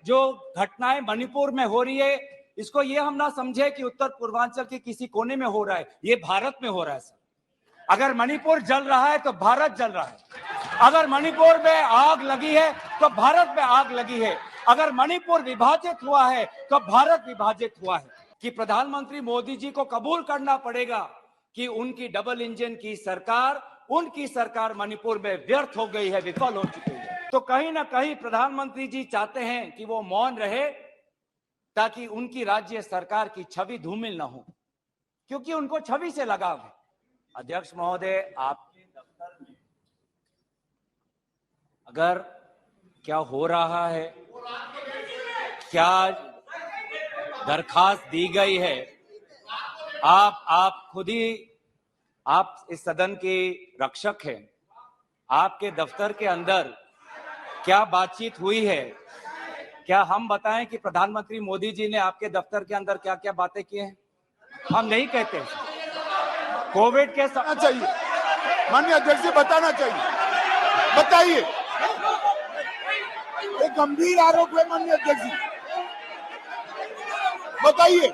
जो घटनाएं मणिपुर में हो रही है, इसको ये हम ना समझे कि उत्तर पूर्वांचल के किसी कोने में हो रहा है, ये भारत में हो रहा है सर। अगर मणिपुर जल रहा है तो भारत जल रहा है। अगर मणिपुर में आग लगी है तो भारत में आग लगी है। अगर मणिपुर विभाजित हुआ है तो भारत विभाजित हुआ है। कि प्रधानमंत्री मोदी जी को कबूल करना पड़ेगा कि उनकी डबल इंजन की सरकार, उनकी सरकार मणिपुर में व्यर्थ हो गई है, विफल हो चुकी है। तो कहीं ना कहीं प्रधानमंत्री जी चाहते हैं कि वो मौन रहे ताकि उनकी राज्य सरकार की छवि धूमिल न हो, क्योंकि उनको छवि से लगाव है। अध्यक्ष महोदय, आपके दफ्तर में अगर क्या हो रहा है, क्या दरखास्त दी गई है, आप खुद ही, आप इस सदन के रक्षक हैं, आपके दफ्तर के अंदर क्या बातचीत हुई है? क्या हम बताएं कि प्रधानमंत्री मोदी जी ने आपके दफ्तर के अंदर क्या क्या बातें की हैं? हम नहीं कहते। कोविड के चाहिए, माननीय अध्यक्ष जी बताना चाहिए, बताइए। एक गंभीर आरोप है माननीय अध्यक्ष जी, बताइए।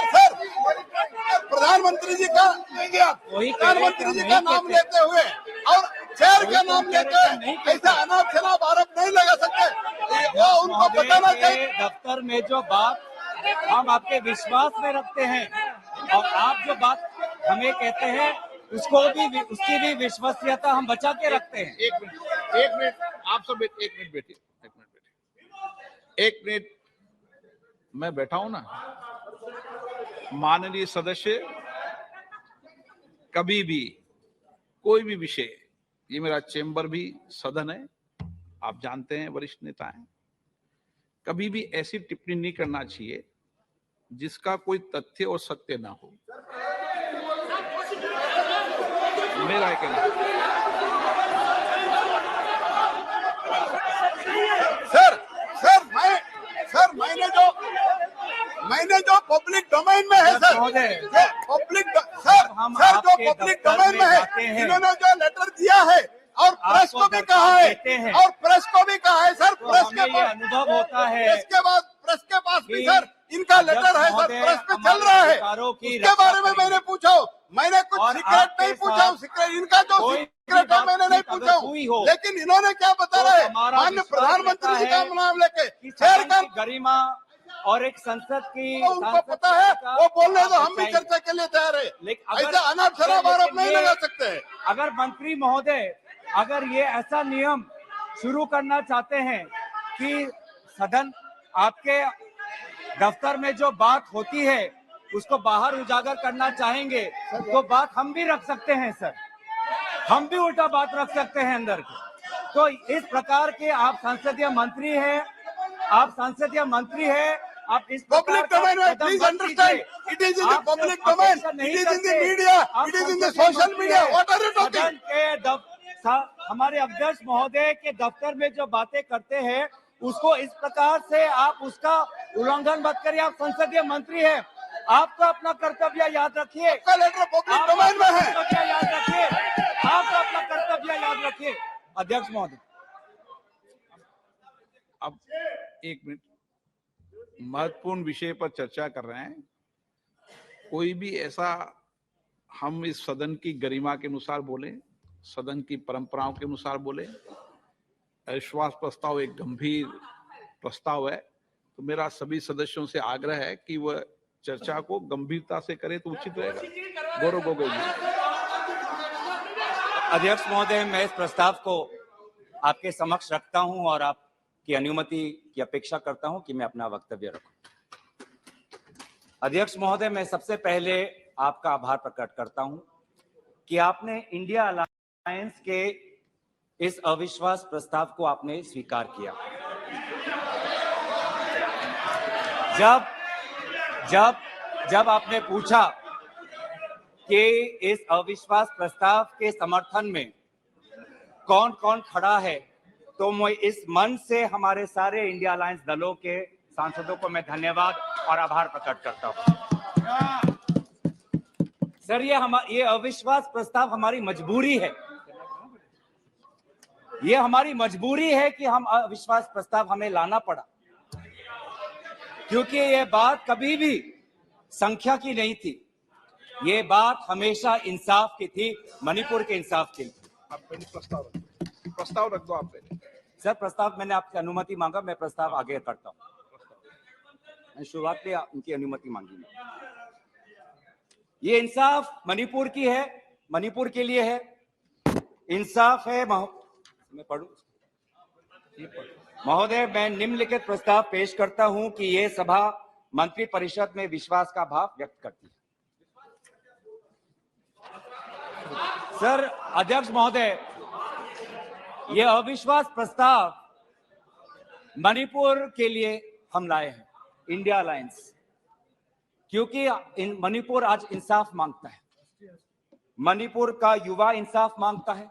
सर, प्रधानमंत्री जी का लेंगे आप, प्रधानमंत्री जी का नाम लेते हुए और शहर का नाम लेते हुए ऐसा अनाप शनाप आरोप नहीं लगा सकते, वो उनको बताना चाहिए। दफ्तर में जो बात हम आपके विश्वास में रखते हैं और आप जो बात हमें कहते हैं उसको भी, उसकी भी विश्वसनीयता हम बचा के रखते हैं। एक मिनट, आप सब एक मिनट बैठिए, एक मिनट मैं बैठा हूं ना। माननीय सदस्य, कभी भी कोई भी विषय, ये मेरा चेंबर भी सदन है, आप जानते हैं, वरिष्ठ नेता हैं, कभी भी ऐसी टिप्पणी नहीं करना चाहिए जिसका कोई तथ्य और सत्य ना हो। मेरा कहना, मैंने जो पब्लिक डोमेन में है सर, पब्लिक सर जो पब्लिक डोमेन में है, इन्होंने जो लेटर दिया है और प्रेस को भी कहा है, और प्रेस को भी कहा है सर, प्रेस के पास अनुभव होता है, प्रेस के पास भी सर इनका लेटर है सर, प्रेस पे चल रहा है। उसके बारे में मैंने पूछा, मैंने कुछ सीक्रेट नहीं पूछा, सीक्रेट इनका जो सीक्रेट है मैंने नहीं पूछा, लेकिन इन्होंने क्या बता रहे हैं, माननीय प्रधानमंत्री जी का नाम लेके शहर का गरिमा और एक संसद की, उनको पता है, वो बोलने तो हम भी चर्चा के लिए तैयार है, ऐसा अनाप शनाप आरोप नहीं लगा सकते हैं। अगर मंत्री महोदय, अगर ये ऐसा नियम शुरू करना चाहते हैं कि सदन, आपके दफ्तर में जो बात होती है उसको बाहर उजागर करना चाहेंगे तो बात हम भी रख सकते हैं सर, हम भी उल्टा बात रख सकते हैं अंदर की। तो इस प्रकार के आप संसदीय मंत्री हैं, आप संसदीय मंत्री हैं, आप इस पब्लिक डोमेन में, please understand, it is in the public domain, it is in the media, it is in the social media, what are you talking? हमारे अध्यक्ष महोदय के दफ्तर में जो बातें करते हैं उसको इस प्रकार से आप उसका उल्लंघन मत करिए। आप संसदीय मंत्री हैं, आपको अपना कर्तव्य याद रखिए, आपका लेटर पब्लिक डोमेन में है, कर्तव्य याद रखिए, आपको अपना कर्तव्य याद रखिए। अध्यक्ष महोदय, अब एक मिनट, महत्वपूर्ण विषय पर चर्चा कर रहे हैं, कोई भी ऐसा, हम इस सदन की गरिमा के अनुसार बोले, सदन की परंपराओं के अनुसार बोले। अविश्वास प्रस्ताव एक गंभीर प्रस्ताव है, तो मेरा सभी सदस्यों से आग्रह है कि वह चर्चा को गंभीरता से करें तो उचित रहेगा। गौरव गोगोई जी। अध्यक्ष महोदय, मैं इस प्रस्ताव को आपके समक्ष रखता हूं और आपकी अनुमति की अपेक्षा करता हूं कि मैं अपना वक्तव्य रखूं। अध्यक्ष महोदय, मैं सबसे पहले आपका आभार प्रकट करता हूं कि आपने इंडिया अलायंस के इस अविश्वास प्रस्ताव को आपने स्वीकार किया। जब आपने पूछा कि इस अविश्वास प्रस्ताव के समर्थन में कौन कौन खड़ा है, तो मैं इस मन से हमारे सारे इंडिया अलायंस दलों के सांसदों को मैं धन्यवाद और आभार प्रकट करता हूं। सर ये अविश्वास प्रस्ताव हमारी मजबूरी है। ये हमारी मजबूरी है कि हम अविश्वास प्रस्ताव हमें लाना पड़ा, क्योंकि ये बात कभी भी संख्या की नहीं थी। ये बात हमेशा इंसाफ की थी, मणिपुर के इंसाफ की। आप पहले प्रस्ताव रख दो आप पहले। सर प्रस्ताव मैंने आपकी अनुमति मांगा, मैं प्रस्ताव आगे करता हूँ। मैंने शुरुआत में उनकी अनुमति मांगी। ये इंसाफ मणिपुर की है, मणिपुर के लिए है। इंसाफ है। मैं पढ़ूं महोदय, मैं निम्नलिखित प्रस्ताव पेश करता हूं कि यह सभा मंत्रिपरिषद में विश्वास का भाव व्यक्त करती है। सर अध्यक्ष महोदय, यह अविश्वास प्रस्ताव मणिपुर के लिए हम लाए हैं, इंडिया अलायंस, क्योंकि मणिपुर आज इंसाफ मांगता है। मणिपुर का युवा इंसाफ मांगता है,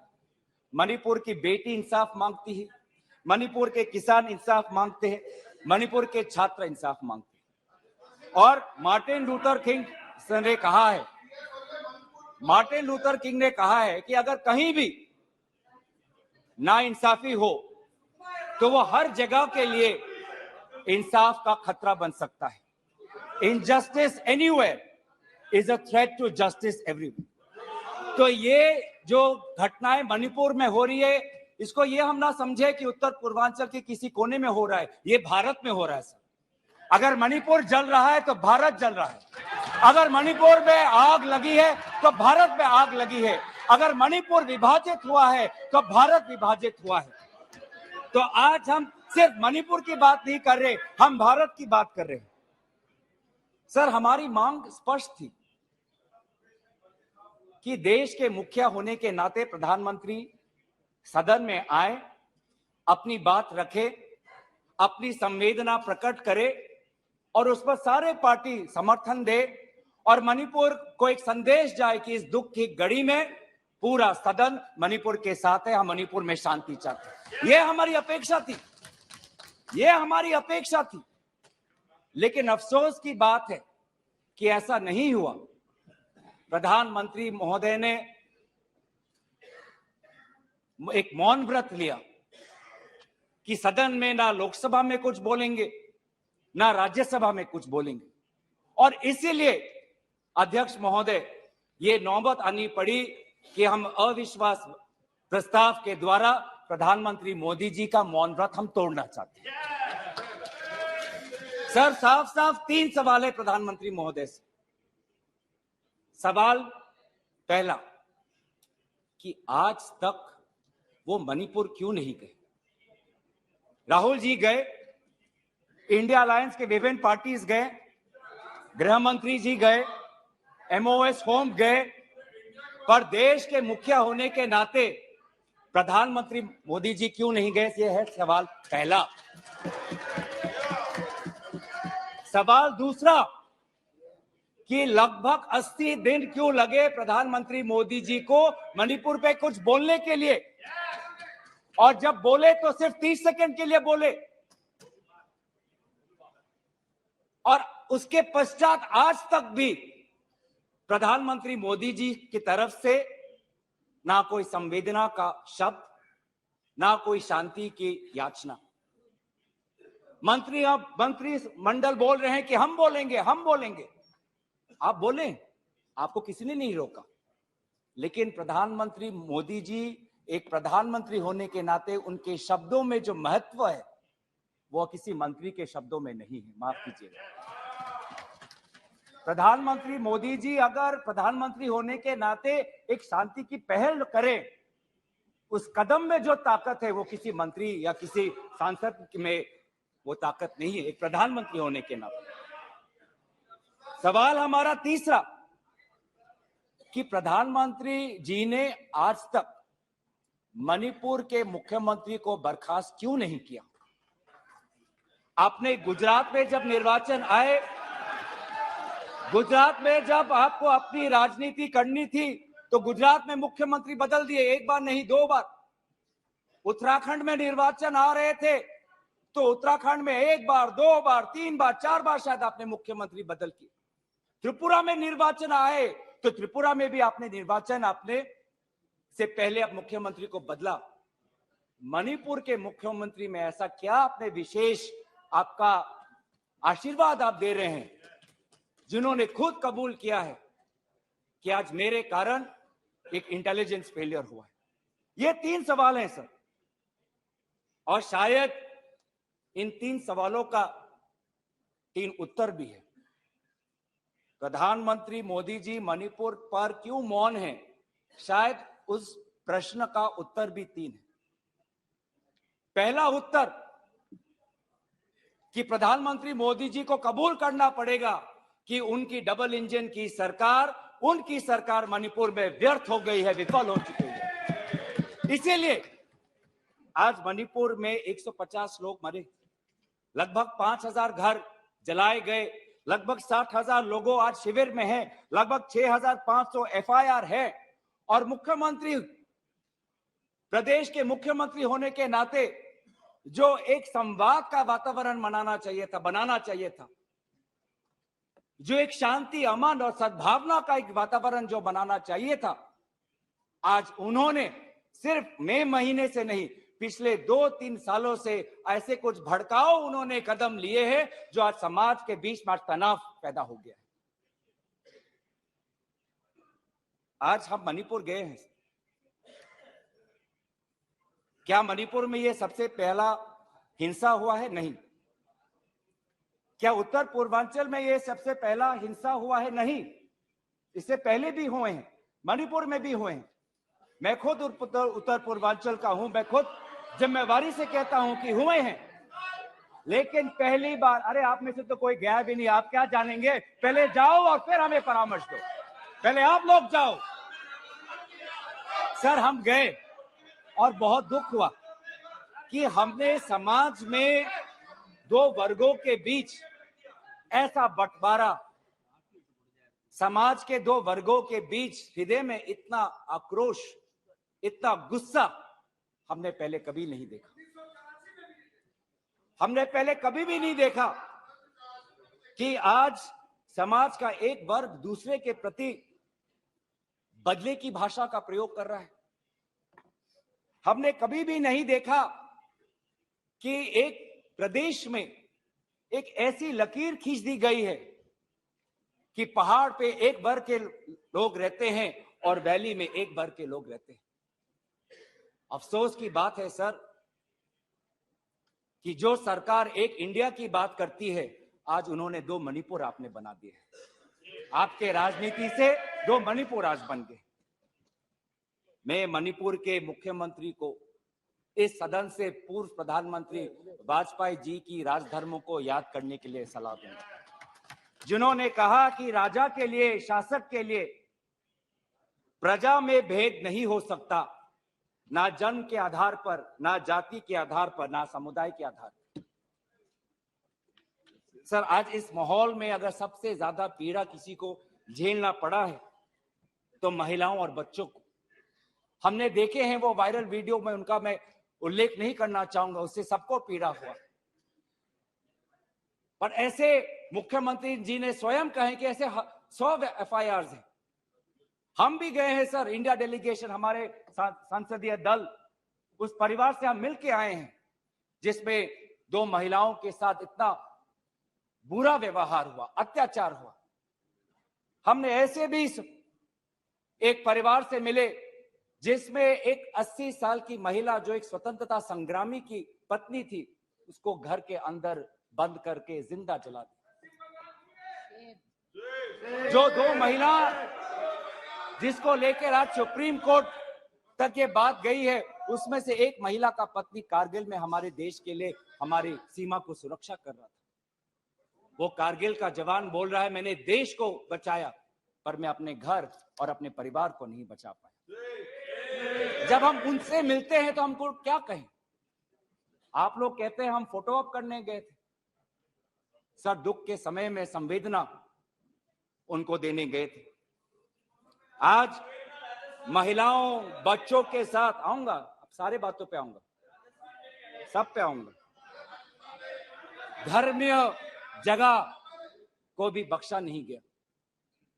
मणिपुर की बेटी इंसाफ मांगती है, मणिपुर के किसान इंसाफ मांगते हैं, मणिपुर के छात्र इंसाफ मांगते हैं। और मार्टिन लूथर किंग ने कहा है, मार्टिन लूथर किंग ने कहा है कि अगर कहीं भी नाइंसाफी हो तो वो हर जगह के लिए इंसाफ का खतरा बन सकता है। Injustice anywhere is a threat to justice everywhere. तो ये जो घटनाएं मणिपुर में हो रही है, इसको ये हम ना समझे कि उत्तर पूर्वांचल के किसी कोने में हो रहा है, ये भारत में हो रहा है सर। अगर मणिपुर जल रहा है तो भारत जल रहा है। अगर मणिपुर में आग लगी है तो भारत में आग लगी है। अगर मणिपुर विभाजित हुआ है तो भारत विभाजित हुआ है। तो आज हम सिर्फ मणिपुर की बात नहीं कर रहे, हम भारत की बात कर रहे हैं। सर हमारी मांग स्पष्ट थी कि देश के मुखिया होने के नाते प्रधानमंत्री सदन में आए, अपनी बात रखे, अपनी संवेदना प्रकट करे और उस पर सारे पार्टी समर्थन दे और मणिपुर को एक संदेश जाए कि इस दुख की घड़ी में पूरा सदन मणिपुर के साथ है, हम मणिपुर में शांति चाहते हैं। यह हमारी अपेक्षा थी, यह हमारी अपेक्षा थी। लेकिन अफसोस की बात है कि ऐसा नहीं हुआ। प्रधानमंत्री महोदय ने एक मौन व्रत लिया कि सदन में ना लोकसभा में कुछ बोलेंगे, ना राज्यसभा में कुछ बोलेंगे। और इसीलिए अध्यक्ष महोदय, ये नौबत आनी पड़ी कि हम अविश्वास प्रस्ताव के द्वारा प्रधानमंत्री मोदी जी का मौन व्रत हम तोड़ना चाहते हैं। सर साफ साफ 3 सवाल है प्रधानमंत्री महोदय से। सवाल पहला कि आज तक वो मणिपुर क्यों नहीं गए? राहुल जी गए, इंडिया अलायंस के विभिन्न पार्टीज गए, गृह मंत्री जी गए, एमओएस होम गए, पर देश के मुखिया होने के नाते प्रधानमंत्री मोदी जी क्यों नहीं गए? ये है सवाल पहला। सवाल दूसरा कि लगभग 80 दिन क्यों लगे प्रधानमंत्री मोदी जी को मणिपुर पे कुछ बोलने के लिए, और जब बोले तो सिर्फ 30 सेकंड के लिए बोले, और उसके पश्चात आज तक भी प्रधानमंत्री मोदी जी की तरफ से ना कोई संवेदना का शब्द, ना कोई शांति की याचना। मंत्री मंडल बोल रहे हैं कि हम बोलेंगे, हम बोलेंगे। आप बोलें, आपको किसी ने नहीं रोका। लेकिन प्रधानमंत्री मोदी जी एक प्रधानमंत्री होने के नाते उनके शब्दों में जो महत्व है वो किसी मंत्री के शब्दों में नहीं है। माफ कीजिएगा। प्रधानमंत्री मोदी जी अगर प्रधानमंत्री होने के नाते एक शांति की पहल करें, उस कदम में जो ताकत है वो किसी मंत्री या किसी सांसद में वो ताकत नहीं है, एक प्रधानमंत्री होने के नाते। सवाल हमारा तीसरा कि प्रधानमंत्री जी ने आज तक मणिपुर के मुख्यमंत्री को बर्खास्त क्यों नहीं किया? आपने गुजरात में जब निर्वाचन आए, गुजरात में जब आपको अपनी राजनीति करनी थी तो गुजरात में मुख्यमंत्री बदल दिए, एक बार नहीं 2 बार। उत्तराखंड में निर्वाचन आ रहे थे तो उत्तराखंड में 1 बार, 2 बार, 3 बार, 4 बार शायद आपने मुख्यमंत्री बदल किए। त्रिपुरा में निर्वाचन आए तो त्रिपुरा में भी आपने निर्वाचन आपने से पहले अब मुख्यमंत्री को बदला। मणिपुर के मुख्यमंत्री में ऐसा क्या आपने विशेष आपका आशीर्वाद आप दे रहे हैं, जिन्होंने खुद कबूल किया है कि आज मेरे कारण एक इंटेलिजेंस फेलियर हुआ है? ये 3 सवाल हैं सर, और शायद इन 3 सवालों का 3 उत्तर भी है। प्रधानमंत्री मोदी जी मणिपुर पर क्यों मौन है, शायद उस प्रश्न का उत्तर भी 3 है। पहला उत्तर कि प्रधानमंत्री मोदी जी को कबूल करना पड़ेगा कि उनकी डबल इंजन की सरकार, उनकी सरकार मणिपुर में व्यर्थ हो गई है, विफल हो चुकी है। इसीलिए आज मणिपुर में 150 लोग मरे, लगभग 5000 घर जलाए गए, लगभग 60,000 लोगों आज शिविर में हैं, लगभग 6500 एफआईआर है। और मुख्यमंत्री, प्रदेश के मुख्यमंत्री होने के नाते जो एक संवाद का वातावरण बनाना चाहिए था, जो एक शांति, अमन और सद्भावना का एक वातावरण जो बनाना चाहिए था, आज उन्होंने सिर्फ मई महीने से नहीं, पिछले 2-3 सालों से ऐसे कुछ भड़काऊ उन्होंने कदम लिए हैं जो आज समाज के बीच में तनाव पैदा हो गया है। आज हम मणिपुर गए हैं, क्या मणिपुर में ये सबसे पहला हिंसा हुआ है? नहीं। क्या उत्तर पूर्वांचल में ये सबसे पहला हिंसा हुआ है? नहीं। इससे पहले भी हुए हैं, मणिपुर में भी हुए हैं। मैं खुद उत्तर पूर्वांचल का हूं, मैं खुद जिम्मेवारी से कहता हूं कि हुए हैं, लेकिन पहली बार, अरे आप में से तो कोई गया भी नहीं, आप क्या जानेंगे? पहले जाओ और फिर हमें परामर्श दो, पहले आप लोग जाओ। सर हम गए और बहुत दुख हुआ कि हमने समाज में 2 वर्गों के बीच ऐसा बंटवारा, समाज के 2 वर्गों के बीच हृदय में इतना आक्रोश, इतना गुस्सा हमने पहले कभी नहीं देखा। हमने पहले कभी भी नहीं देखा कि आज समाज का एक वर्ग दूसरे के प्रति बदले की भाषा का प्रयोग कर रहा है। हमने कभी भी नहीं देखा कि एक प्रदेश में एक ऐसी लकीर खींच दी गई है कि पहाड़ पे एक वर्ग के लोग रहते हैं और वैली में एक वर्ग के लोग रहते हैं। अफसोस की बात है सर कि जो सरकार एक इंडिया की बात करती है, आज उन्होंने 2 मणिपुर आपने बना दिए हैं। आपके राजनीति से 2 मणिपुर आज बन गए। मैं मणिपुर के मुख्यमंत्री को इस सदन से पूर्व प्रधानमंत्री वाजपेयी जी की राजधर्मों को याद करने के लिए सलाह दूंगा, जिन्होंने कहा कि राजा के लिए, शासक के लिए प्रजा में भेद नहीं हो सकता, ना जन्म के आधार पर, ना जाति के आधार पर, ना समुदाय के आधार पर। सर आज इस माहौल में अगर सबसे ज्यादा पीड़ा किसी को झेलना पड़ा है तो महिलाओं और बच्चों को। हमने देखे हैं वो वायरल वीडियो में, उनका मैं उल्लेख नहीं करना चाहूंगा, उससे सबको पीड़ा हुआ। पर ऐसे मुख्यमंत्री जी ने स्वयं कहे कि ऐसे 100 एफआईआर हैं। हम भी गए हैं सर, इंडिया डेलीगेशन, हमारे संसदीय दल, उस परिवार से हम मिलके आए हैं जिसमें 2 महिलाओं के साथ इतना बुरा व्यवहार हुआ, अत्याचार हुआ। हमने ऐसे भी एक परिवार से मिले जिसमें एक 80 साल की महिला, जो एक स्वतंत्रता संग्रामी की पत्नी थी, उसको घर के अंदर बंद करके जिंदा जला दिया। जो 2 महिला जिसको लेकर आज सुप्रीम कोर्ट तक ये बात गई है, उसमें से एक महिला का पति कारगिल में हमारे देश के लिए हमारी सीमा को सुरक्षा कर रहा था। वो कारगिल का जवान बोल रहा है, मैंने देश को बचाया पर मैं अपने घर और अपने परिवार को नहीं बचा पाया। जब हम उनसे मिलते हैं तो हमको क्या कहें? आप लोग कहते हैं हम फोटो ऑप करने गए थे। सर दुख के समय में संवेदना उनको देने गए थे। आज महिलाओं, बच्चों के साथ आऊंगा, अब सारे बातों पे आऊंगा, सब पे आऊंगा। धर्मीय जगह को भी बख्शा नहीं गया,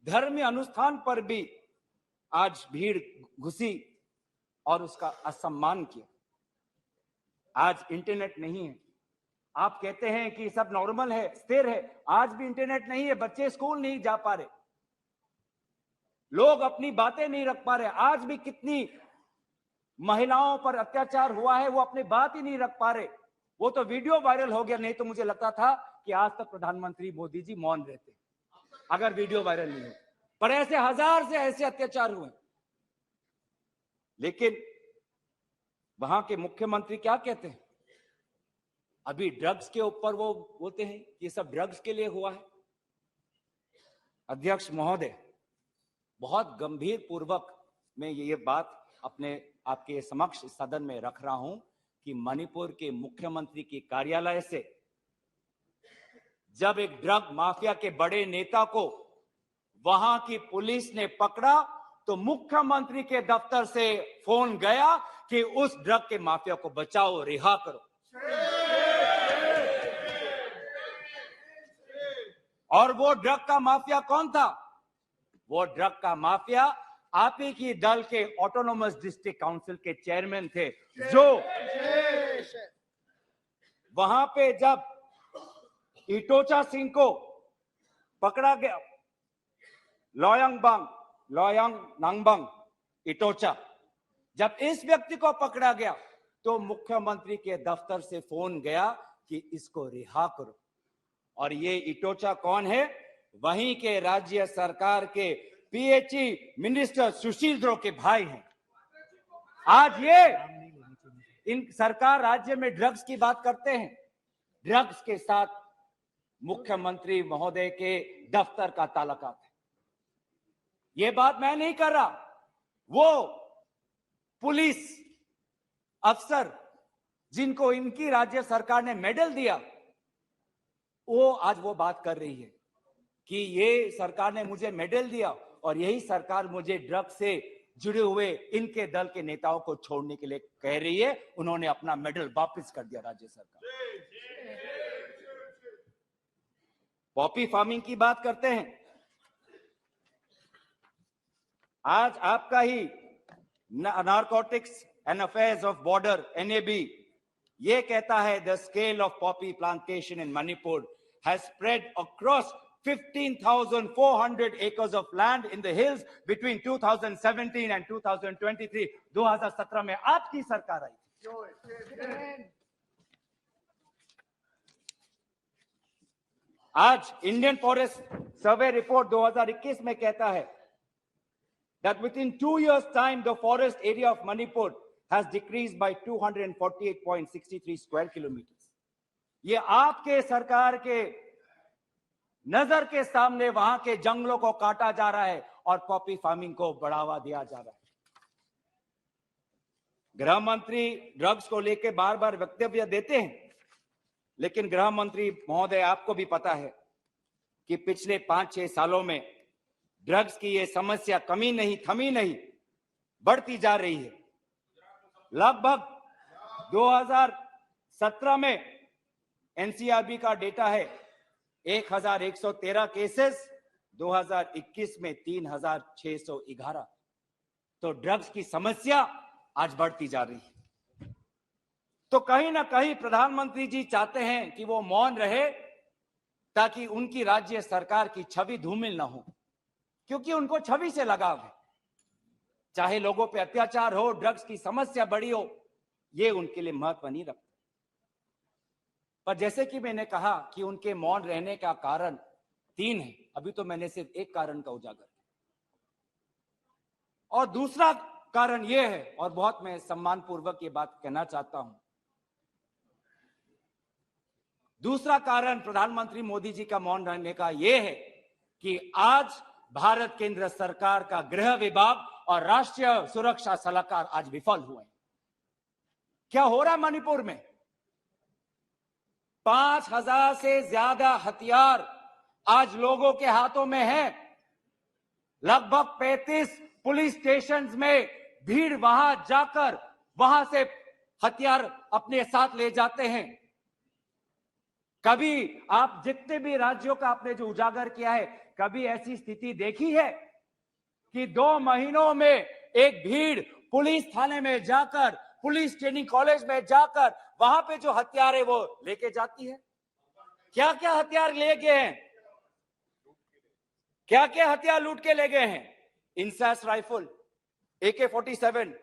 धर्मीय अनुष्ठान पर भी आज भीड़ घुसी और उसका असम्मान किया। आज इंटरनेट नहीं है, आप कहते हैं कि सब नॉर्मल है, स्थिर है, आज भी इंटरनेट नहीं है, बच्चे स्कूल नहीं जा पा रहे, लोग अपनी बातें नहीं रख पा रहे। आज भी कितनी महिलाओं पर अत्याचार हुआ है, वो अपनी बात ही नहीं रख पा रहे। वो तो वीडियो वायरल हो गया, नहीं तो मुझे लगता था कि आज तक प्रधानमंत्री मोदी जी मौन रहते अगर वीडियो वायरल नहीं हो। पर ऐसे हजार से ऐसे अत्याचार हुए, लेकिन वहां के मुख्यमंत्री क्या कहते हैं? अभी ड्रग्स के ऊपर वो बोलते हैं ये सब ड्रग्स के लिए हुआ है। अध्यक्ष महोदय, बहुत गंभीर पूर्वक मैं ये बात अपने आपके समक्ष सदन में रख रहा हूं कि मणिपुर के मुख्यमंत्री के कार्यालय से जब एक ड्रग माफिया के बड़े नेता को वहां की पुलिस ने पकड़ा तो मुख्यमंत्री के दफ्तर से फोन गया कि उस ड्रग के माफिया को बचाओ, रिहा करो। और वो ड्रग का माफिया कौन था? वो ड्रग का माफिया आप ही की दल के ऑटोनोमस डिस्ट्रिक्ट काउंसिल के चेयरमैन थे, जो वहां पे जब इटोचा सिंह को पकड़ा गया, लोयांग नांगबंग इटोचा, जब इस व्यक्ति को पकड़ा गया तो मुख्यमंत्री के दफ्तर से फोन गया कि इसको रिहा करो। और ये इटोचा कौन है? वहीं के राज्य सरकार के पीएचई मिनिस्टर सुशील द्रो के भाई हैं। आज ये इन सरकार राज्य में ड्रग्स की बात करते हैं, ड्रग्स के साथ मुख्यमंत्री महोदय के दफ्तर का ताल्लुकात है। ये बात मैं नहीं कर रहा, वो पुलिस अफसर जिनको इनकी राज्य सरकार ने मेडल दिया, वो आज वो बात कर रही है कि ये सरकार ने मुझे मेडल दिया और यही सरकार मुझे ड्रग से जुड़े हुए इनके दल के नेताओं को छोड़ने के लिए कह रही है। उन्होंने अपना मेडल वापस कर दिया राज्य सरकार। पॉपी फार्मिंग की बात करते हैं। आज आपका ही narcotics and affairs of border NAB ये कहता है the scale of poppy plantation in Manipur has spread across 15,400 acres of land in the hills between 2017 and 2023. 2017 में आपकी सरकार आई थी। आज इंडियन फॉरेस्ट सर्वे रिपोर्ट 2021 में कहता है that within 2 years time the forest area of Manipur has decreased by 248.63 square kilometers. ये आपके सरकार के नजर के सामने वहां के जंगलों को काटा जा रहा है और पॉपी फार्मिंग को बढ़ावा दिया जा रहा है। गृह मंत्री ड्रग्स को लेकर बार बार वक्तव्य देते हैं, लेकिन गृह मंत्री महोदय आपको भी पता है कि पिछले 5-6 सालों में ड्रग्स की ये समस्या थमी नहीं बढ़ती जा रही है। लगभग 2017 में NCRB का डेटा है 1113 केसेस, 2021 में 3611। तो ड्रग्स की समस्या आज बढ़ती जा रही है। तो कहीं ना कहीं प्रधानमंत्री जी चाहते हैं कि वो मौन रहे ताकि उनकी राज्य सरकार की छवि धूमिल ना हो, क्योंकि उनको छवि से लगाव है। चाहे लोगों पे अत्याचार हो, ड्रग्स की समस्या बड़ी हो, ये उनके लिए महत्व नहीं रखता। पर जैसे कि मैंने कहा कि उनके मौन रहने का कारण 3 है, अभी तो मैंने सिर्फ एक कारण का उजागर किया। और दूसरा कारण यह है, और बहुत मैं सम्मानपूर्वक ये बात कहना चाहता हूं, दूसरा कारण प्रधानमंत्री मोदी जी का मौन रहने का यह है कि आज भारत केंद्र सरकार का गृह विभाग और राष्ट्रीय सुरक्षा सलाहकार आज विफल हुए। क्या हो रहा है मणिपुर में? 5000 से ज्यादा हथियार आज लोगों के हाथों में है। लगभग 35 पुलिस स्टेशंस में भीड़ वहां जाकर वहां से हथियार अपने साथ ले जाते हैं। कभी आप जितने भी राज्यों का आपने जो उजागर किया है कभी ऐसी स्थिति देखी है कि 2 महीनों में एक भीड़ पुलिस थाने में जाकर, पुलिस ट्रेनिंग कॉलेज में जाकर वहां पे जो हथियार है वो लेके जाती है? क्या क्या हथियार ले गए हैं? क्या क्या हथियार लूट के ले गए हैं? INSAS rifle, AK-47,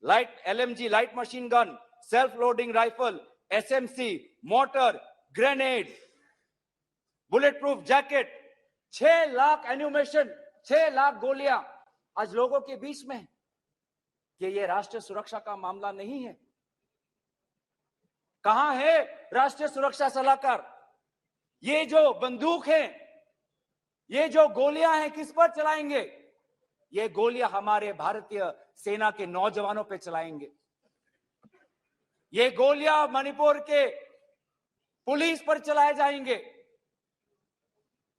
light LMG light machine gun, self loading rifle, SMC, mortar, grenade, bullet proof jacket, 6 lakh ammunition, 6 lakh गोलियां आज लोगों के बीच में है। कि ये राष्ट्रीय सुरक्षा का मामला नहीं है? कहां है राष्ट्रीय सुरक्षा सलाहकार? ये जो बंदूक है, ये जो गोलियां हैं, किस पर चलाएंगे? ये गोलियां हमारे भारतीय सेना के नौजवानों पे चलाएंगे। ये गोलियां मणिपुर के पुलिस पर चलाए जाएंगे।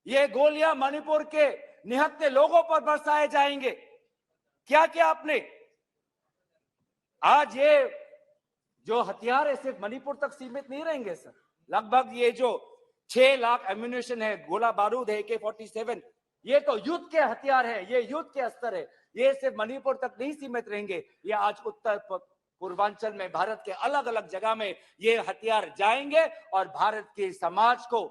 ये गोलियां मणिपुर के निहत्थे लोगों पर बरसाए जाएंगे। क्या क्या आपने आज ये जो हथियार है सिर्फ मणिपुर तक सीमित नहीं रहेंगे सर। लगभग ये जो 6 लाख एम्यूनेशन है, गोला बारूद है, AK-47, ये तो युद्ध के हथियार है, ये युद्ध के अस्त्र है। ये सिर्फ मणिपुर तक नहीं सीमित रहेंगे, ये आज उत्तर पूर्वांचल में भारत के अलग अलग जगह में ये हथियार जाएंगे और भारत के समाज को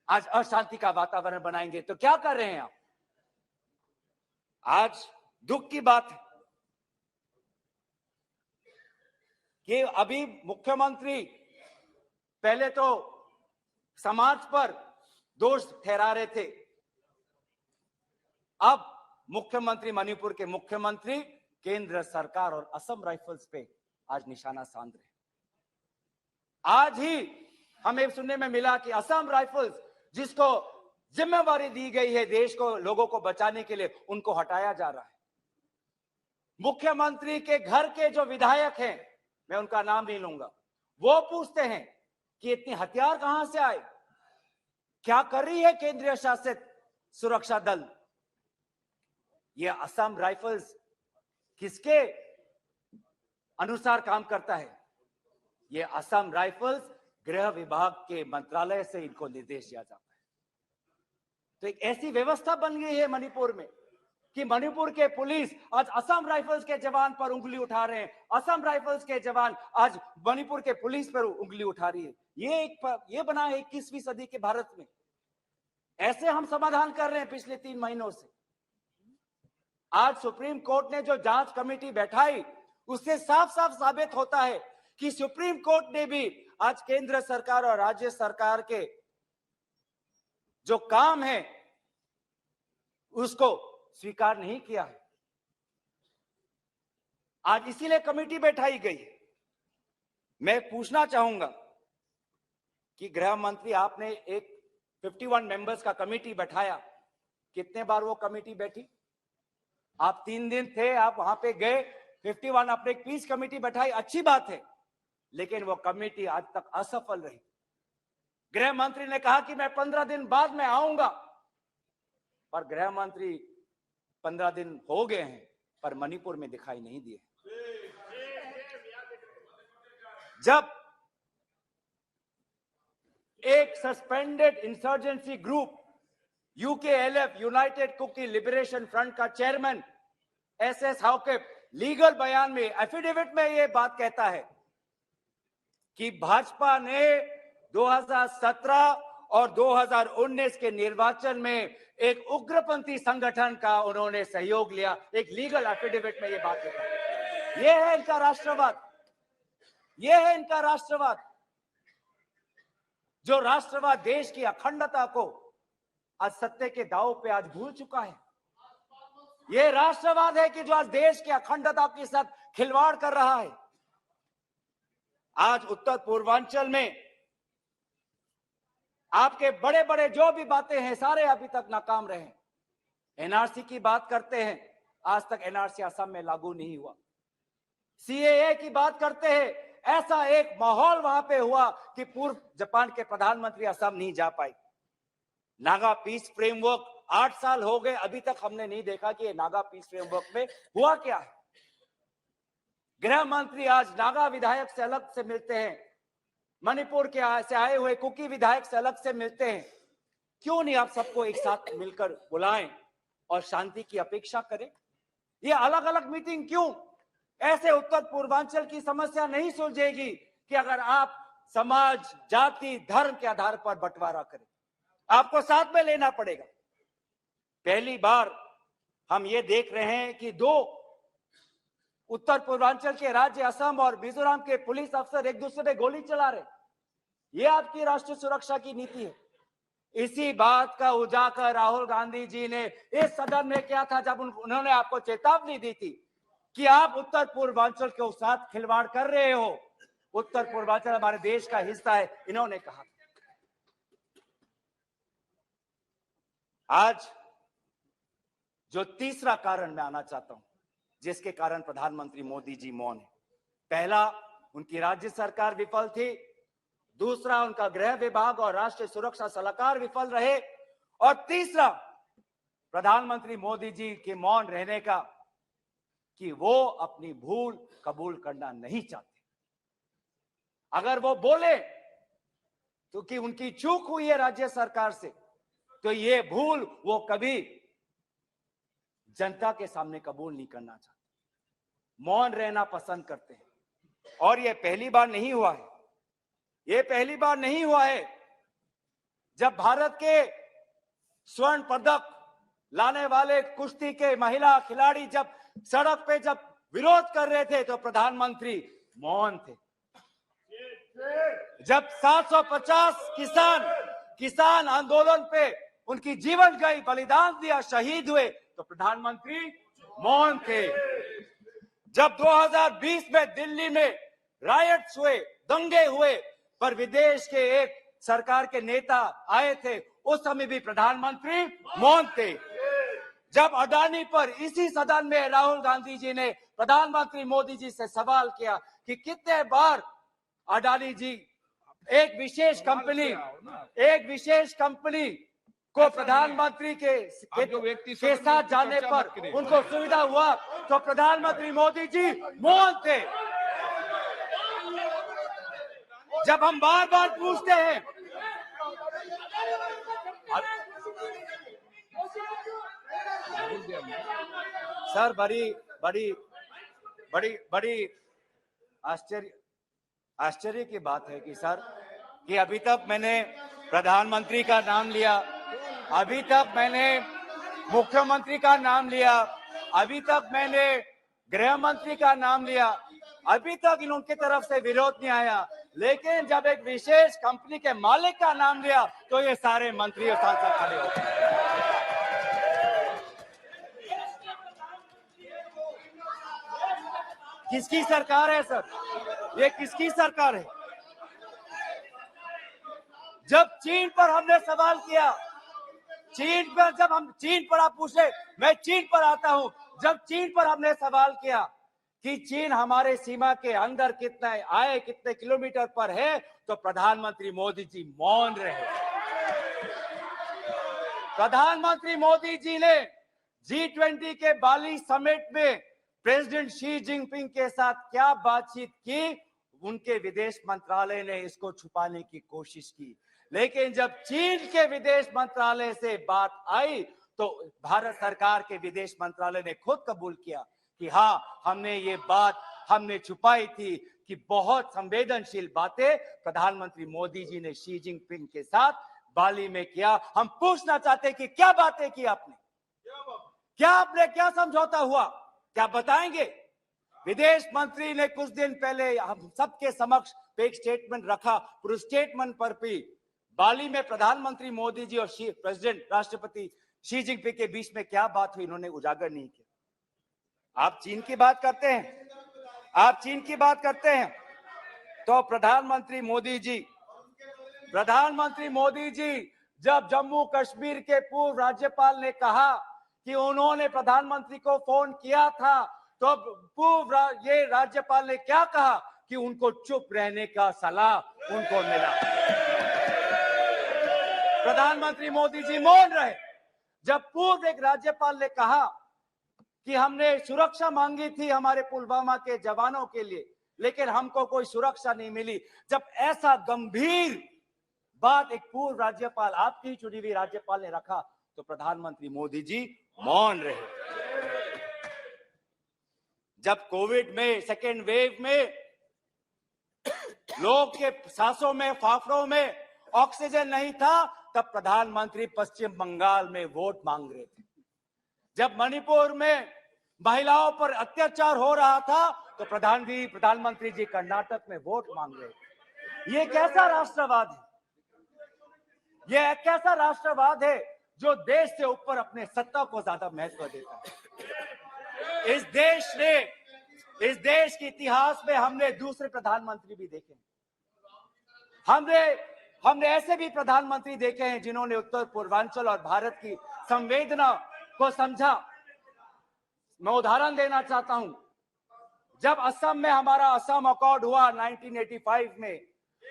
आज अशांति का वातावरण बनाएंगे। तो क्या कर रहे हैं आप? आज दुख की बात है कि अभी मुख्यमंत्री पहले तो समाज पर दोष ठहरा रहे थे, अब मुख्यमंत्री, मणिपुर के मुख्यमंत्री केंद्र सरकार और असम राइफल्स पे आज निशाना साध रहे। आज ही हमें सुनने में मिला कि असम राइफल्स, जिसको जिम्मेवारी दी गई है देश को, लोगों को बचाने के लिए, उनको हटाया जा रहा है। मुख्यमंत्री के घर के जो विधायक हैं, मैं उनका नाम नहीं लूंगा, वो पूछते हैं कि इतने हथियार कहां से आए? क्या कर रही है केंद्रीय शासित सुरक्षा दल? ये असम राइफल्स किसके अनुसार काम करता है? ये असम राइफल्स गृह विभाग के मंत्रालय से इनको निर्देश दिया जाता है। तो एक ऐसी व्यवस्था बन गई है मणिपुर में कि मणिपुर के पुलिस आज असम राइफल्स के जवान पर उंगली उठा रहे हैं, असम राइफल्स के जवान आज मणिपुर के पुलिस पर उंगली उठा रही है। ये बना है 21वीं सदी के भारत में। ऐसे हम समाधान कर रहे हैं पिछले 3 महीनों से। आज सुप्रीम कोर्ट ने जो जांच कमेटी बैठाई, उससे साफ साफ साबित होता है कि सुप्रीम कोर्ट ने भी आज केंद्र सरकार और राज्य सरकार के जो काम है उसको स्वीकार नहीं किया है। आज इसीलिए कमेटी बैठाई गई है। मैं पूछना चाहूंगा कि गृह मंत्री, आपने एक 51 मेंबर्स का कमेटी बैठाया, कितने बार वो कमेटी बैठी? आप 3 दिन थे, आप वहां पे गए, 51 आपने एक पीस कमेटी बैठाई, अच्छी बात है, लेकिन वो कमेटी आज तक असफल रही। गृह मंत्री ने कहा कि मैं 15 दिन बाद में आऊंगा, पर गृह मंत्री 15 दिन हो गए हैं पर मणिपुर में दिखाई नहीं दिए। जब एक suspended insurgency group UKLF, united Kuki liberation front का चेयरमैन SS हाउकेप लीगल बयान में, एफिडेविट में यह बात कहता है कि भाजपा ने 2017 और 2019 के निर्वाचन में एक उग्रपंथी संगठन का उन्होंने सहयोग लिया। एक लीगल एफिडेविट में यह बात कहता है। यह है इनका राष्ट्रवाद, यह है इनका राष्ट्रवाद। जो राष्ट्रवाद देश की अखंडता को आज सत्य के दांव पे आज भूल चुका है। यह राष्ट्रवाद है कि जो आज देश की अखंडता के साथ खिलवाड़ कर रहा है। आज उत्तर पूर्वांचल में आपके बड़े बड़े जो भी बातें हैं सारे अभी तक नाकाम रहे। NRC की बात करते हैं, आज तक NRC असम में लागू नहीं हुआ। CAA की बात करते हैं, ऐसा एक माहौल वहां पे हुआ कि पूर्व जापान के प्रधानमंत्री असम नहीं जा पाए। नागा पीस फ्रेमवर्क 8 साल हो गए, अभी तक हमने नहीं देखा कि ये नागा पीस फ्रेमवर्क में हुआ क्या है। गृह मंत्री आज नागा विधायक से अलग से मिलते हैं, मणिपुर के से आए हुए कुकी विधायक से अलग से मिलते हैं। क्यों नहीं आप सबको एक साथ मिलकर बुलाएं और शांति की अपेक्षा करें? ये अलग अलग मीटिंग क्यों? ऐसे उत्तर पूर्वांचल की समस्या नहीं सुलझेगी कि अगर आप समाज, जाति, धर्म के आधार पर बंटवारा करें। आपको साथ में लेना पड़ेगा। पहली बार हम ये देख रहे हैं कि दो उत्तर पूर्वांचल के राज्य असम और मिजोरम के पुलिस अफसर एक दूसरे पे गोली चला रहे। ये आपकी राष्ट्रीय सुरक्षा की नीति है। इसी बात का उजागर राहुल गांधी जी ने इस सदन में किया था जब उन्होंने आपको चेतावनी दी थी कि आप उत्तर पूर्वांचल के साथ खिलवाड़ कर रहे हो। उत्तर पूर्वांचल हमारे देश का हिस्सा है, इन्होंने कहा। आज जो तीसरा कारण मैं आना चाहता हूं जिसके कारण प्रधानमंत्री मोदी जी मौन है। पहला, उनकी राज्य सरकार विफल थी। दूसरा, उनका गृह विभाग और राष्ट्रीय सुरक्षा सलाहकार विफल रहे। और तीसरा, प्रधानमंत्री मोदी जी के मौन रहने का कि वो अपनी भूल कबूल करना नहीं चाहते। अगर वो बोले तो कि उनकी चूक हुई है राज्य सरकार से, तो ये भूल वो कभी जनता के सामने कबूल नहीं करना चाहते, मौन रहना पसंद करते हैं। और ये पहली बार नहीं हुआ है। ये पहली बार नहीं हुआ है जब भारत के स्वर्ण पदक लाने वाले कुश्ती के महिला खिलाड़ी जब सड़क पे जब विरोध कर रहे थे तो प्रधानमंत्री मौन थे। जब 750 किसान आंदोलन पे उनकी जीवन गई, बलिदान दिया, शहीद हुए तो प्रधानमंत्री मौन थे। जब 2020 में दिल्ली में रायट्स हुए, दंगे हुए, पर विदेश के एक सरकार के नेता आए थे, उस समय भी प्रधानमंत्री मौन थे। जब अडानी पर इसी सदन में राहुल गांधी जी ने प्रधानमंत्री मोदी जी से सवाल किया कि कितने बार अडानी जी एक विशेष कंपनी को प्रधानमंत्री के साथ जाने पर उनको सुविधा हुआ, तो प्रधानमंत्री मोदी जी मौन थे। जब हम बार बार पूछते हैं, सर बड़ी आश्चर्य की बात है कि सर कि अभी तक मैंने प्रधानमंत्री का नाम लिया, अभी तक मैंने मुख्यमंत्री का नाम लिया, अभी तक मैंने गृह मंत्री का नाम लिया, अभी तक इनकी तरफ से विरोध नहीं आया, लेकिन जब एक विशेष कंपनी के मालिक का नाम लिया तो ये सारे मंत्री और सांसद खड़े हो गए। किसकी सरकार है सर? ये किसकी सरकार है? जब चीन पर हमने सवाल किया, चीन पर आप पूछे, मैं चीन पर आता हूं। जब चीन पर हमने सवाल किया कि चीन हमारे सीमा के अंदर कितने किलोमीटर पर है, तो प्रधानमंत्री मोदी जी मौन रहे। प्रधानमंत्री मोदी जी ने G20 के बाली समिट में प्रेसिडेंट शी जिनपिंग के साथ क्या बातचीत की, उनके विदेश मंत्रालय ने इसको छुपाने की कोशिश की। लेकिन जब चीन के विदेश मंत्रालय से बात आई तो भारत सरकार के विदेश मंत्रालय ने खुद कबूल किया कि हाँ, हमने ये बात छुपाई थी कि बहुत संवेदनशील बातें प्रधानमंत्री मोदी जी ने शी जिनपिंग के साथ बाली में किया। हम पूछना चाहते कि क्या बातें की आपने, क्या समझौता हुआ, क्या बताएंगे? विदेश मंत्री ने कुछ दिन पहले हम सबके समक्ष एक स्टेटमेंट रखा, उस स्टेटमेंट पर भी बाली में प्रधानमंत्री मोदी जी और प्रेसिडेंट राष्ट्रपति शी जिनपिंग के बीच में क्या बात हुई, इन्होंने उजागर नहीं किया। आप चीन की बात करते हैं, तो प्रधानमंत्री मोदी जी जब जम्मू कश्मीर के पूर्व राज्यपाल ने कहा कि उन्होंने प्रधानमंत्री को फोन किया था, तो पूर्व ये राज्यपाल ने क्या कहा कि उनको चुप रहने का सलाह उनको मिला। प्रधानमंत्री मोदी जी मौन रहे। जब पूर्व एक राज्यपाल ने कहा कि हमने सुरक्षा मांगी थी हमारे पुलवामा के जवानों के लिए, लेकिन हमको कोई सुरक्षा नहीं मिली, जब ऐसा गंभीर बात एक पूर्व राज्यपाल, आपकी चुनी हुई राज्यपाल ने रखा, तो प्रधानमंत्री मोदी जी मौन रहे। जब कोविड में सेकेंड वेव में लोग के सांसों में, फाफड़ों में ऑक्सीजन नहीं था, तब प्रधानमंत्री पश्चिम बंगाल में वोट मांग रहे थे। जब मणिपुर में महिलाओं पर अत्याचार हो रहा था, तो प्रधानमंत्री जी कर्नाटक में वोट मांग रहे थे। ये कैसा राष्ट्रवाद है? ये कैसा राष्ट्रवाद है जो देश से ऊपर अपने सत्ता को ज्यादा महत्व देता है? इस देश के इतिहास में हमने दूसरे प्रधानमंत्री भी देखे। हमने ऐसे भी प्रधानमंत्री देखे हैं जिन्होंने उत्तर पूर्वांचल और भारत की संवेदना को समझा। मैं उदाहरण देना चाहता हूं। जब असम में हमारा असम अकॉर्ड हुआ 1985 में,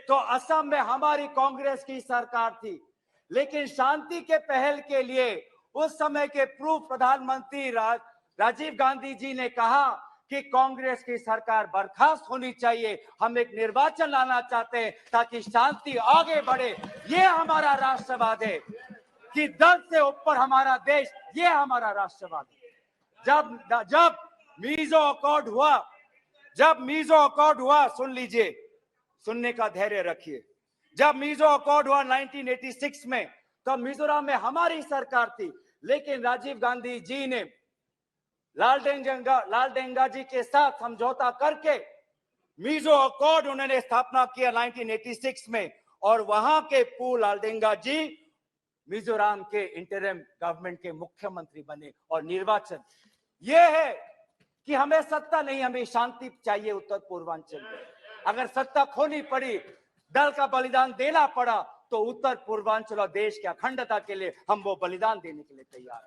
तो असम में हमारी कांग्रेस की सरकार थी, लेकिन शांति के पहल के लिए उस समय के पूर्व प्रधानमंत्री राजीव गांधी जी ने कहा कि कांग्रेस की सरकार बर्खास्त होनी चाहिए, हम एक निर्वाचन लाना चाहते हैं ताकि शांति आगे बढ़े। ये हमारा राष्ट्रवाद है कि दल से ऊपर हमारा देश, ये हमारा राष्ट्रवाद है। जब मीजो अकॉर्ड हुआ, सुन लीजिए, सुनने का धैर्य रखिए। जब मीजो अकॉर्ड हुआ 1986 में, तब मिजोरम में हमारी सरकार थी, लेकिन राजीव गांधी जी ने लालडेंगा जी के साथ समझौता करके मीजो अकॉर्ड उन्होंने स्थापना किया 1986 में, और वहां के पू लालडेंगा जी मिजोरम के इंटरिम गवर्नमेंट के मुख्यमंत्री बने। और निर्वाचन यह है कि हमें सत्ता नहीं, हमें शांति चाहिए उत्तर पूर्वांचल में। अगर सत्ता खोनी पड़ी, दल का बलिदान देना पड़ा, तो उत्तर पूर्वांचल और देश की अखंडता के लिए हम वो बलिदान देने के लिए तैयार हैं।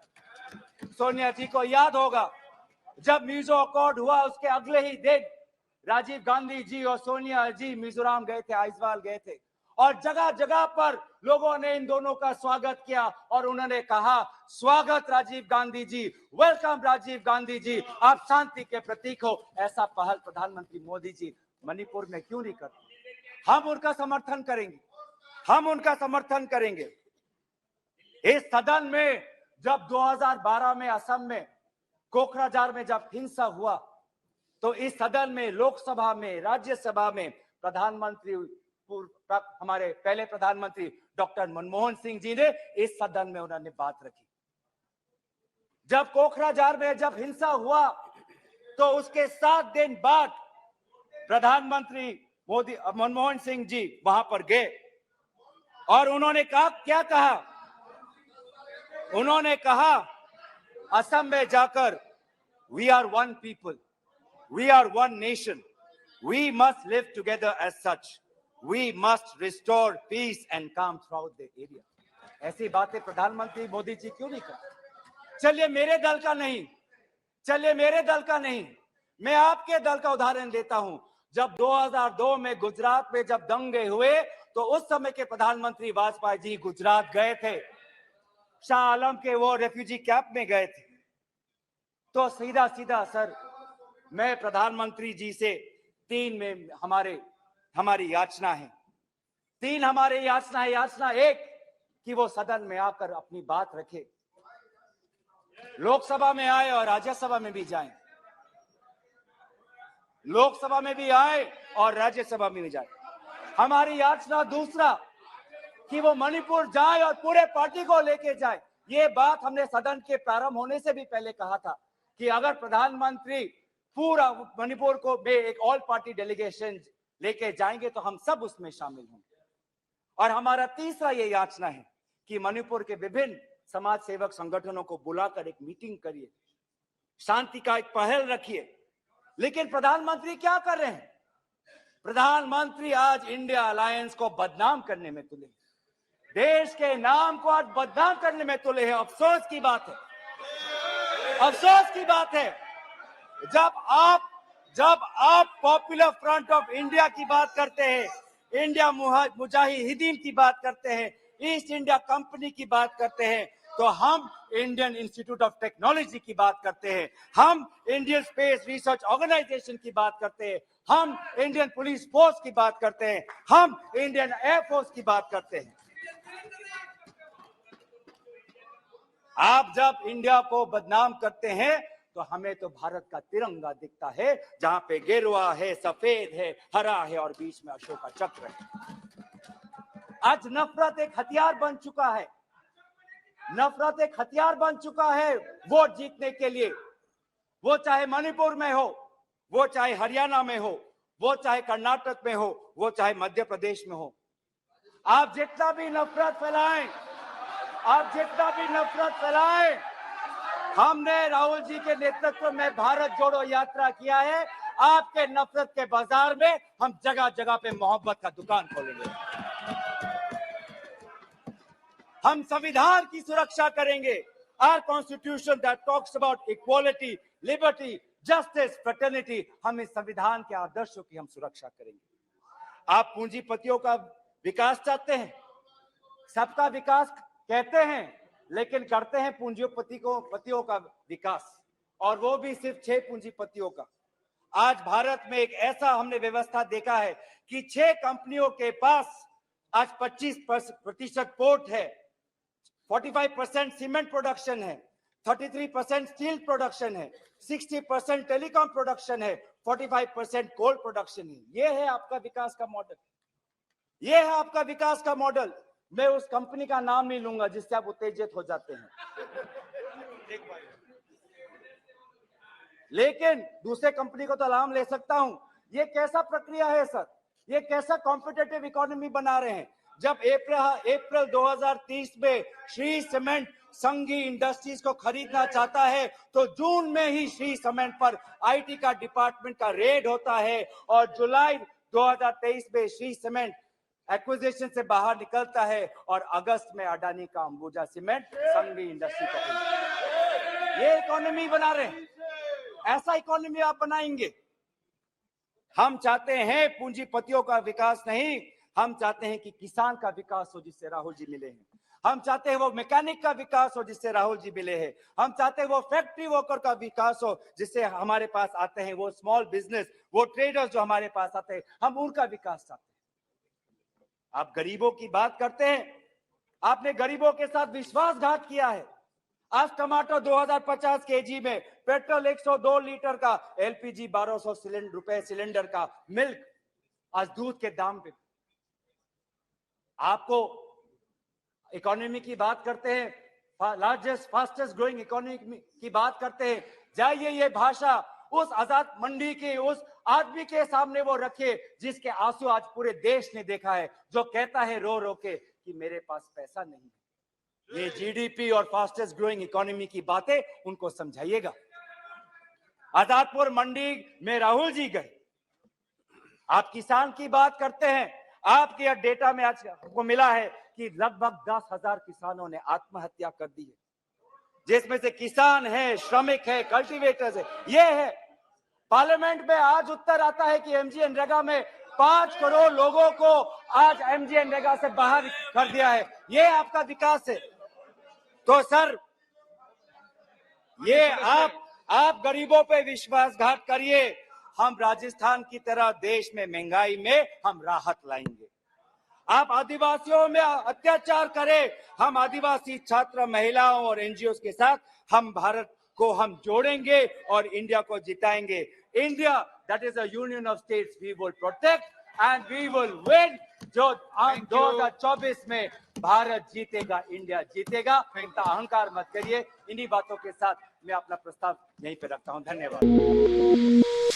सोनिया जी को याद होगा, जब मीजो अकॉर्ड हुआ उसके अगले ही दिन राजीव गांधी जी और सोनिया जी मिजोरम गए थे, आइजवाल गए थे, और जगह जगह पर लोगों ने इन दोनों का स्वागत किया और उन्होंने कहा, स्वागत राजीव गांधी जी, वेलकम राजीव गांधी जी, आप शांति के प्रतीक हो। ऐसा पहल प्रधानमंत्री मोदी जी मणिपुर में क्यों नहीं करते? हम उनका समर्थन करेंगे, हम उनका समर्थन करेंगे। इस सदन में जब 2012 में असम में कोकराझार में जब हिंसा हुआ, तो इस सदन में, लोकसभा में, राज्यसभा में प्रधानमंत्री, हमारे पहले प्रधानमंत्री डॉक्टर मनमोहन सिंह जी ने इस सदन में उन्होंने बात रखी। जब कोकराझार में जब हिंसा हुआ, तो उसके 7 दिन बाद प्रधानमंत्री मनमोहन सिंह जी वहां पर गए और उन्होंने कहा, क्या कहा? उन्होंने कहा असम में जाकर, we are one people, we are one nation, we must live together as such, we must restore peace and calm through the area. ऐसी बातें प्रधानमंत्री मोदी जी क्यों नहीं करते? चलिए मेरे दल का नहीं, मैं आपके दल का उदाहरण देता हूं। जब 2002 में गुजरात में जब दंगे हुए, तो उस समय के प्रधानमंत्री वाजपेयी जी गुजरात गए थे, शाह आलम के वो रेफ्यूजी कैंप में गए थे। तो सीधा सीधा सर, मैं प्रधानमंत्री जी से 3 में हमारी याचना है। 3 हमारे याचना है। याचना 1 कि वो सदन में आकर अपनी बात रखे, लोकसभा में आए और राज्यसभा में भी जाएं, लोकसभा में भी आए और राज्यसभा में भी जाए। हमारी याचना 2 कि वो मणिपुर जाए और पूरे पार्टी को लेके जाए। ये बात हमने सदन के प्रारंभ होने से भी पहले कहा था कि अगर प्रधानमंत्री पूरा मणिपुर को एक ऑल पार्टी डेलीगेशन लेके जाएंगे तो हम सब उसमें शामिल होंगे। और हमारा 3 ये याचना है कि मणिपुर के विभिन्न समाज सेवक संगठनों को बुलाकर एक मीटिंग करिए, शांति का एक पहल रखिए। लेकिन प्रधानमंत्री क्या कर रहे हैं? प्रधानमंत्री आज इंडिया अलायंस को बदनाम करने में तुले, देश के नाम को आज बदनाम करने में तुले हैं। अफसोस की बात है, जब आप पॉपुलर फ्रंट ऑफ इंडिया की बात करते हैं, इंडिया मुजाहिदीन की बात करते हैं, ईस्ट इंडिया कंपनी की बात करते हैं, तो हम इंडियन इंस्टीट्यूट ऑफ टेक्नोलॉजी की बात करते हैं, हम इंडियन स्पेस रिसर्च ऑर्गेनाइजेशन की बात करते हैं, हम इंडियन पुलिस फोर्स की बात करते हैं, हम इंडियन एयर फोर्स की बात करते हैं। आप जब इंडिया को बदनाम करते हैं तो हमें तो भारत का तिरंगा दिखता है, जहां पे गेरुआ है, सफेद है, हरा है और बीच में अशोक का चक्र है। आज नफरत एक हथियार बन चुका है, नफरत एक हथियार बन चुका है वोट जीतने के लिए। वो चाहे मणिपुर में हो, वो चाहे हरियाणा में हो, वो चाहे कर्नाटक में हो, वो चाहे मध्य प्रदेश में हो। आप जितना भी नफरत फैलाएं, आप जितना भी नफरत फैलाएं, हमने राहुल जी के नेतृत्व में भारत जोड़ो यात्रा किया है। आपके नफरत के बाजार में हम जगह जगह पे मोहब्बत का दुकान खोलेंगे। हम संविधान की सुरक्षा करेंगे। Our constitution that talks about equality, liberty, justice, fraternity, हम इस संविधान के आदर्शों की हम सुरक्षा करेंगे। आप पूंजीपतियों का विकास चाहते हैं, सबका विकास कहते हैं, लेकिन करते हैं पूंजीपतियों का विकास, और वो भी सिर्फ 6 पूंजीपतियों का। आज भारत में एक ऐसा हमने व्यवस्था देखा है कि 6 कंपनियों के पास आज 25% पोर्ट है, 45% सीमेंट प्रोडक्शन है, 33% स्टील प्रोडक्शन है, 60% टेलीकॉम प्रोडक्शन है, 45% कोल प्रोडक्शन है। ये है आपका विकास का मॉडल, ये है आपका विकास का मॉडल। मैं उस कंपनी का नाम नहीं लूंगा जिससे आप उत्तेजित हो जाते हैं, लेकिन दूसरे कंपनी को तो नाम ले सकता हूं। ये कैसा प्रक्रिया है सर? ये कैसा कॉम्पिटिटिव इकोनॉमी बना रहे हैं? जब अप्रैल 2030 में श्री सीमेंट संघी इंडस्ट्रीज को खरीदना चाहता है तो जून में ही श्री सीमेंट पर आईटी का डिपार्टमेंट का रेड होता है, और जुलाई 2023 में श्री सीमेंट एक्विजिशन से बाहर निकलता है, और अगस्त में अडानी का अंबुजा सीमेंट संघी इंडस्ट्री को खरीदता है। ये इकोनॉमी बना रहे हैं, ऐसा इकोनॉमी आप बनाएंगे? हम चाहते हैं पूंजीपतियों का विकास नहीं, हम चाहते हैं कि किसान का विकास हो जिससे राहुल जी मिले हैं। हम चाहते हैं वो मैकेनिक का विकास हो जिससे राहुल जी मिले हैं। हम चाहते हैं वो फैक्ट्री वर्कर का विकास हो जिससे हमारे पास आते हैं वो स्मॉल बिजनेस, वो ट्रेडर्स जो हमारे पास आते हैं, हम उनका विकास चाहते हैं। आप गरीबों की बात करते हैं, आपने गरीबों के साथ विश्वासघात किया है। आज टमाटर 2050 केजी में, पेट्रोल 102 लीटर का, एलपीजी 1200 रुपए सिलेंडर का, मिल्क आज दूध के दाम पे। आपको इकोनॉमी की बात करते हैं, लार्जेस्ट फास्टेस्ट ग्रोइंग इकोनॉमी की बात करते हैं, जाइए ये भाषा उस आजाद मंडी के उस आदमी के सामने वो रखिए जिसके आंसू आज पूरे देश ने देखा है, जो कहता है रो रो के कि मेरे पास पैसा नहीं है। ये जीडीपी और फास्टेस्ट ग्रोइंग इकोनॉमी की बातें उनको समझाइएगा। आजादपुर मंडी में राहुल जी गए, आप किसान की बात करते हैं, आपके डेटा में आज को मिला है कि लगभग 10,000 किसानों ने आत्महत्या कर दी है, जिसमें से किसान है, श्रमिक है, कल्टीवेटर्स है। ये है पार्लियामेंट में आज उत्तर आता है कि एमजीएनरेगा में 5 करोड़ लोगों को आज एमजीएनरेगा से बाहर कर दिया है। ये आपका विकास है? तो सर ये आप गरीबों पे विश्वासघात करिए, हम राजस्थान की तरह देश में महंगाई में हम राहत लाएंगे। आप आदिवासियों में अत्याचार करें, हम आदिवासी छात्र, महिलाओं और एनजीओ के साथ हम भारत को हम जोड़ेंगे और इंडिया को जिताएंगे। India that is a union of states, we will protect and we will win. जो 2024 में भारत जीतेगा, इंडिया जीतेगा। इतना अहंकार मत करिए। इन्हीं बातों के साथ मैं अपना प्रस्ताव यहीं पे रखता हूं। धन्यवाद।